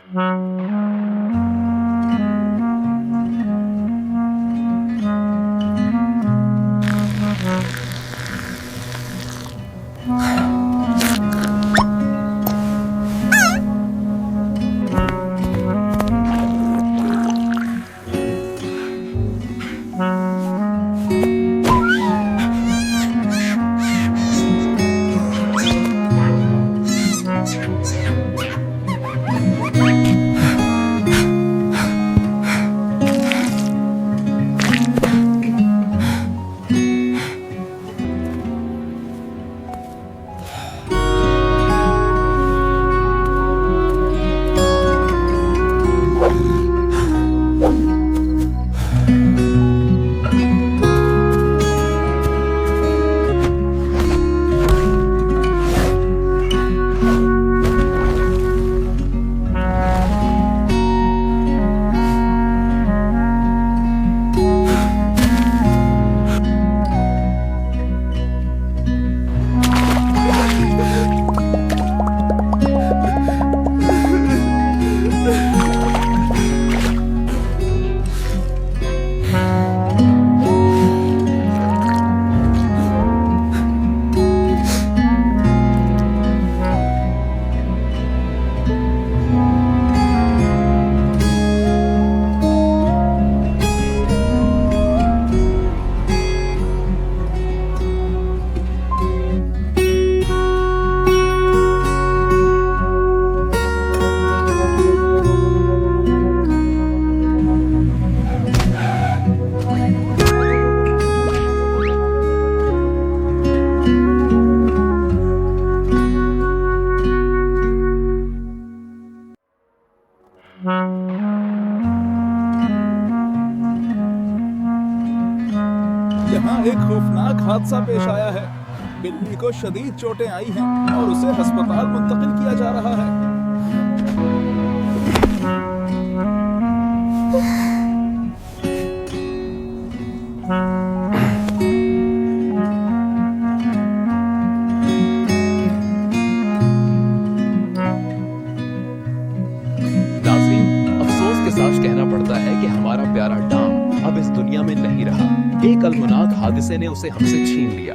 यहाँ एक खौफनाक हादसा पेश आया है। बिल्ली को शदीद चोटें आई हैं और उसे अस्पताल मुंतकिल किया जा रहा है। नाज़रीन, अफसोस के साथ कहना पड़ता है कि हमारा प्यारा टॉम अब इस दुनिया में नहीं रहा। एक अलमनाक हादसे ने उसे हमसे छीन लिया।